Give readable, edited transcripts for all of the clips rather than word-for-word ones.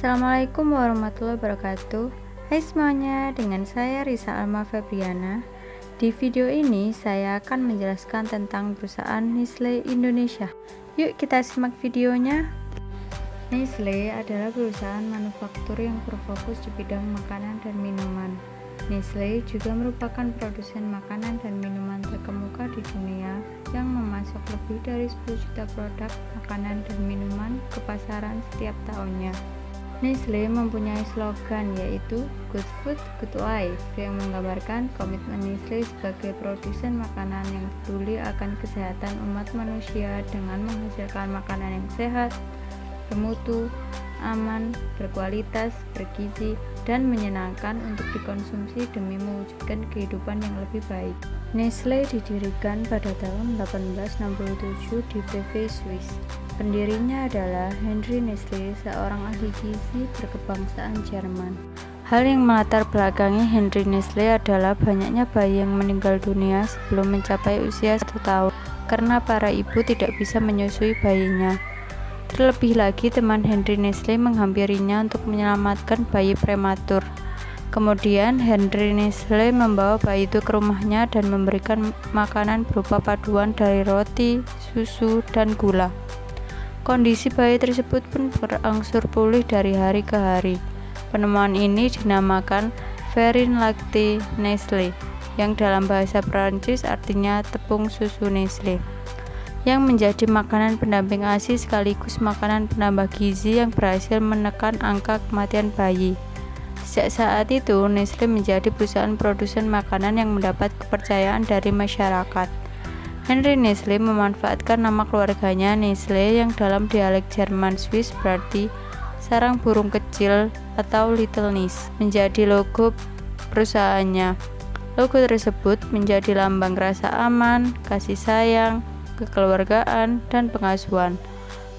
Assalamualaikum warahmatullahi wabarakatuh. Hai semuanya, dengan saya Risa Alma Febriana. Di video ini saya akan menjelaskan tentang perusahaan Nestle Indonesia. Yuk kita simak videonya. Nestle adalah perusahaan manufaktur yang berfokus di bidang makanan dan minuman. Nestle juga merupakan produsen makanan dan minuman terkemuka di dunia yang memasok lebih dari 10 juta produk makanan dan minuman ke pasaran setiap tahunnya. Nestle mempunyai slogan yaitu Good Food, Good Life yang menggambarkan komitmen Nestle sebagai produsen makanan yang peduli akan kesehatan umat manusia dengan menghasilkan makanan yang sehat, bermutu, aman, berkualitas, bergizi, dan menyenangkan untuk dikonsumsi demi mewujudkan kehidupan yang lebih baik. Nestle didirikan pada tahun 1867 di Vevey, Swiss. Pendirinya adalah Henry Nestle, seorang ahli gizi berkebangsaan Jerman. Hal yang melatar belakangi Henry Nestle adalah banyaknya bayi yang meninggal dunia sebelum mencapai usia 1 tahun karena para ibu tidak bisa menyusui bayinya. Terlebih lagi, teman Henry Nestle menghampirinya untuk menyelamatkan bayi prematur. Kemudian Henry Nestle membawa bayi itu ke rumahnya dan memberikan makanan berupa paduan dari roti, susu, dan gula. Kondisi bayi tersebut pun berangsur pulih dari hari ke hari. Penemuan ini dinamakan Verin Lacté Nestlé, yang dalam bahasa Prancis artinya tepung susu Nestle, yang menjadi makanan pendamping ASI sekaligus makanan penambah gizi yang berhasil menekan angka kematian bayi. Sejak saat itu, Nestle menjadi perusahaan produsen makanan yang mendapat kepercayaan dari masyarakat. Henry Nestle memanfaatkan nama keluarganya Nestle yang dalam dialek Jerman Swiss berarti sarang burung kecil atau Little Nest menjadi logo perusahaannya. Logo tersebut menjadi lambang rasa aman, kasih sayang, kekeluargaan, dan pengasuhan.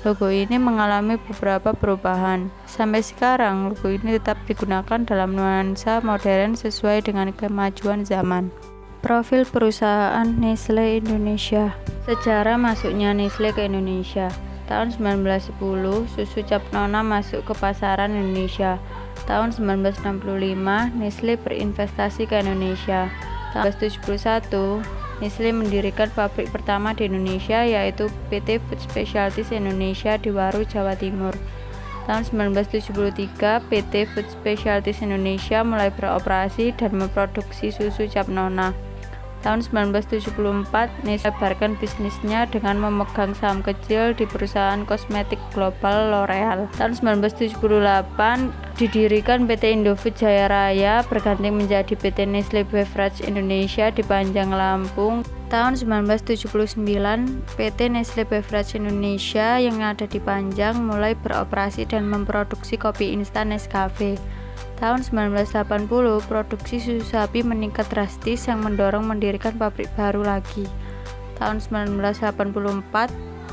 Logo ini mengalami beberapa perubahan. Sampai sekarang, logo ini tetap digunakan dalam nuansa modern sesuai dengan kemajuan zaman. Profil perusahaan Nestle Indonesia. Sejarah masuknya Nestle ke Indonesia. Tahun 1910, susu Cap Nona masuk ke pasaran Indonesia. Tahun 1965, Nestle berinvestasi ke Indonesia. Tahun 1971, Nestle mendirikan pabrik pertama di Indonesia, yaitu PT Food Specialties Indonesia di Waru, Jawa Timur. Tahun 1973, PT Food Specialties Indonesia mulai beroperasi dan memproduksi susu Cap Nona. Tahun 1974, Nestle melebarkan bisnisnya dengan memegang saham kecil di perusahaan kosmetik global L'Oreal. Tahun 1978, didirikan PT Indofood Jaya Raya berganti menjadi PT Nestle Beverage Indonesia di Panjang, Lampung. Tahun 1979, PT Nestle Beverage Indonesia yang ada di Panjang mulai beroperasi dan memproduksi kopi instan Nescafe. Tahun 1980, produksi susu sapi meningkat drastis yang mendorong mendirikan pabrik baru lagi. Tahun 1984,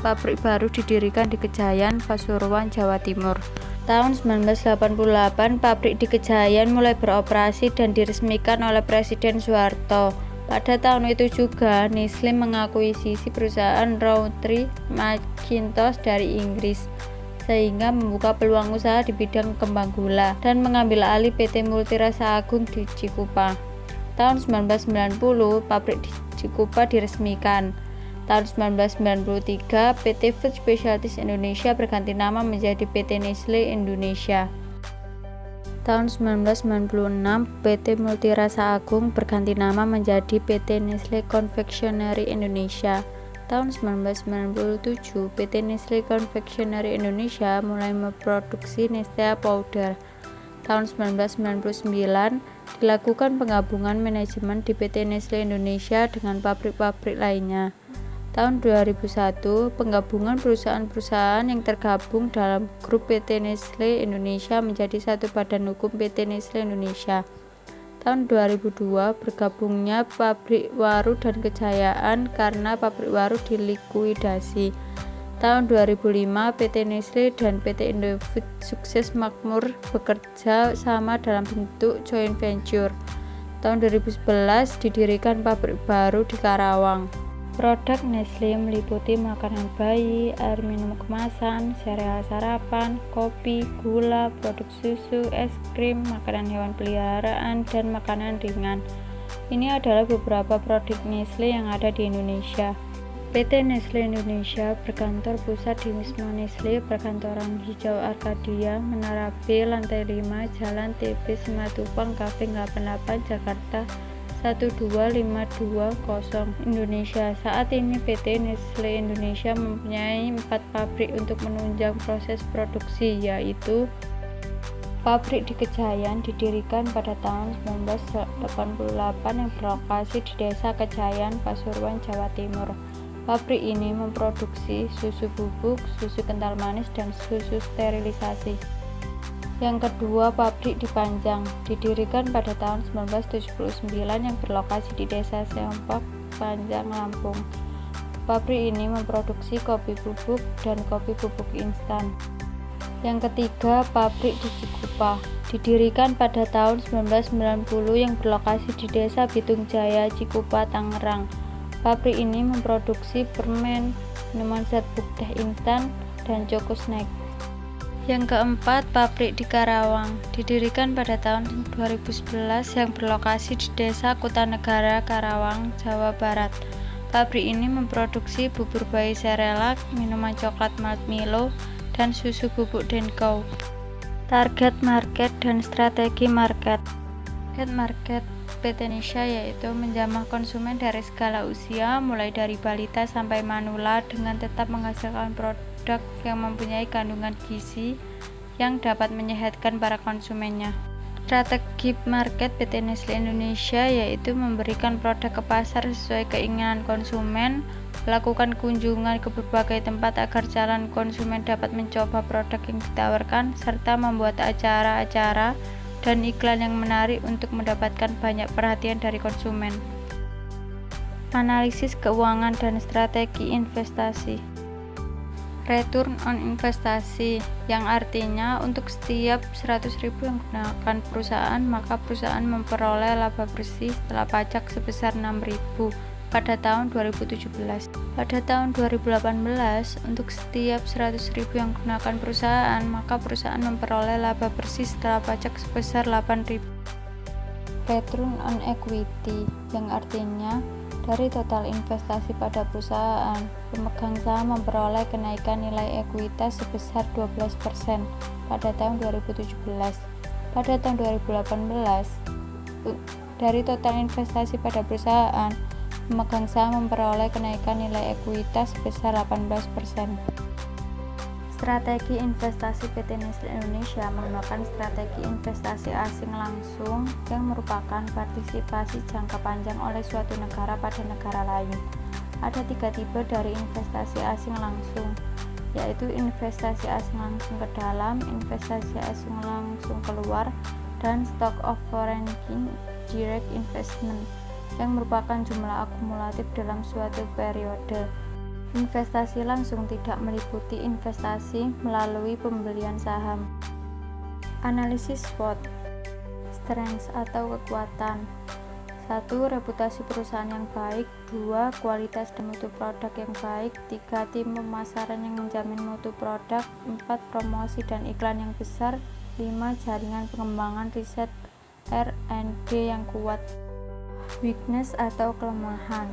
pabrik baru didirikan di Kejayan, Pasuruan, Jawa Timur. Tahun 1988, pabrik di Kejayan mulai beroperasi dan diresmikan oleh Presiden Soeharto. Pada tahun itu juga, Nestle mengakuisisi perusahaan Rowtree Mackintosh dari Inggris, sehingga membuka peluang usaha di bidang kembang gula dan mengambil alih PT Multirasa Agung di Cikupa. Tahun 1990, pabrik di Cikupa diresmikan. Tahun 1993, PT Food Specialties Indonesia berganti nama menjadi PT Nestle Indonesia. Tahun 1996, PT Multirasa Agung berganti nama menjadi PT Nestle Confectionery Indonesia. Tahun 1997, PT Nestle Confectionery Indonesia mulai memproduksi Nestea Powder. Tahun 1999, dilakukan penggabungan manajemen di PT Nestle Indonesia dengan pabrik-pabrik lainnya. Tahun 2001, penggabungan perusahaan-perusahaan yang tergabung dalam grup PT Nestle Indonesia menjadi satu badan hukum PT Nestle Indonesia. Tahun 2002, bergabungnya pabrik Waru dan Kejayaan karena pabrik Waru dilikuidasi. Tahun 2005, PT Nestle dan PT Indofood Sukses Makmur bekerja sama dalam bentuk joint venture. Tahun 2011, didirikan pabrik baru di Karawang. Produk Nestle meliputi makanan bayi, air minum kemasan, sereal sarapan, kopi, gula, produk susu, es krim, makanan hewan peliharaan, dan makanan ringan. Ini adalah beberapa produk Nestle yang ada di Indonesia. PT Nestle Indonesia berkantor pusat di Wisma Nestle, Perkantoran Hijau Arkadia, Menara B, Lantai 5, Jalan TB Simatupang, Kaving 88, Jakarta 12520, Indonesia. Saat ini PT Nestle Indonesia mempunyai 4 pabrik untuk menunjang proses produksi, yaitu pabrik di Kejayan didirikan pada tahun 1988 yang berlokasi di Desa Kejayan, Pasuruan, Jawa Timur. Pabrik ini memproduksi susu bubuk, susu kental manis, dan susu sterilisasi. Yang kedua, pabrik di Panjang didirikan pada tahun 1979 yang berlokasi di Desa Seompak, Panjang, Lampung. Pabrik ini memproduksi kopi bubuk dan kopi bubuk instan. Yang ketiga, pabrik di Cikupa didirikan pada tahun 1990 yang berlokasi di Desa Bitung Jaya, Cikupa, Tangerang. Pabrik ini memproduksi permen, minuman serbuk teh instan, dan Choco Snack. Yang keempat, pabrik di Karawang didirikan pada tahun 2011 yang berlokasi di Desa Kutanegara, Karawang, Jawa Barat. Pabrik ini memproduksi bubur bayi Cerelac, minuman coklat Malt Milo, dan susu bubuk Denko. Target market dan strategi market. Target market PT Indonesia yaitu menjamah konsumen dari segala usia, mulai dari balita sampai manula, dengan tetap menghasilkan produk yang mempunyai kandungan gizi yang dapat menyehatkan para konsumennya. Strategi market PT Nestle Indonesia yaitu memberikan produk ke pasar sesuai keinginan konsumen, melakukan kunjungan ke berbagai tempat agar calon konsumen dapat mencoba produk yang ditawarkan, serta membuat acara-acara dan iklan yang menarik untuk mendapatkan banyak perhatian dari konsumen. Analisis keuangan dan strategi investasi. Return on investasi, yang artinya untuk setiap 100.000 yang digunakan perusahaan, maka perusahaan memperoleh laba bersih setelah pajak sebesar 6.000 pada tahun 2017. Pada tahun 2018, untuk setiap 100.000 yang digunakan perusahaan, maka perusahaan memperoleh laba bersih setelah pajak sebesar 8.000. Return on equity, yang artinya dari total investasi pada perusahaan, pemegang saham memperoleh kenaikan nilai ekuitas sebesar 12% pada tahun 2017. Pada tahun 2018, dari total investasi pada perusahaan, pemegang saham memperoleh kenaikan nilai ekuitas sebesar 18%. Strategi investasi PT Nestle Indonesia menggunakan strategi investasi asing langsung yang merupakan partisipasi jangka panjang oleh suatu negara pada negara lain. Ada 3 tipe dari investasi asing langsung, yaitu investasi asing langsung ke dalam, investasi asing langsung keluar, dan stock of foreign direct investment, yang merupakan jumlah akumulatif dalam suatu periode. Investasi langsung tidak meliputi investasi melalui pembelian saham. Analisis SWOT. Strengths atau kekuatan. 1. Reputasi perusahaan yang baik. 2. Kualitas dan mutu produk yang baik. 3. Tim pemasaran yang menjamin mutu produk. 4. Promosi dan iklan yang besar. 5. Jaringan pengembangan riset R&D yang kuat. Weakness atau kelemahan.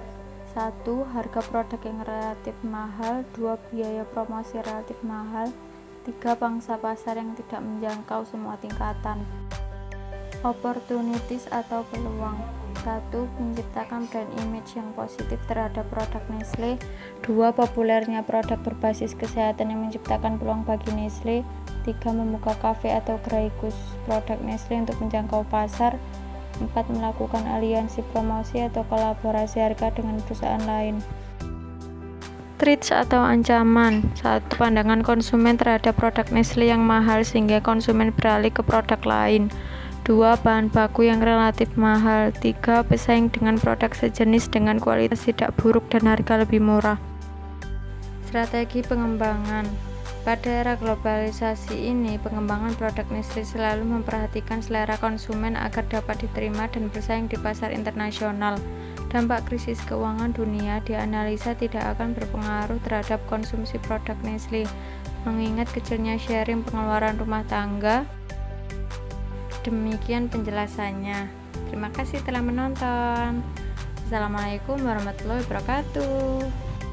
1. Harga produk yang relatif mahal. 2. Biaya promosi relatif mahal. 3. Pangsa pasar yang tidak menjangkau semua tingkatan. Opportunities atau peluang. 1. Menciptakan brand image yang positif terhadap produk Nestle. 2. Populernya produk berbasis kesehatan yang menciptakan peluang bagi Nestle. 3. Membuka kafe atau gerai khusus produk Nestle untuk menjangkau pasar. 4. Melakukan aliansi promosi atau kolaborasi harga dengan perusahaan lain. Threats atau ancaman. 1. Pandangan konsumen terhadap produk Nestle yang mahal sehingga konsumen beralih ke produk lain. 2. Bahan baku yang relatif mahal. 3. Pesaing dengan produk sejenis dengan kualitas tidak buruk dan harga lebih murah. Strategi pengembangan. Pada era globalisasi ini, pengembangan produk Nestle selalu memperhatikan selera konsumen agar dapat diterima dan bersaing di pasar internasional. Dampak krisis keuangan dunia dianalisa tidak akan berpengaruh terhadap konsumsi produk Nestle, mengingat kecilnya sharing pengeluaran rumah tangga. Demikian penjelasannya. Terima kasih telah menonton. Assalamualaikum warahmatullahi wabarakatuh.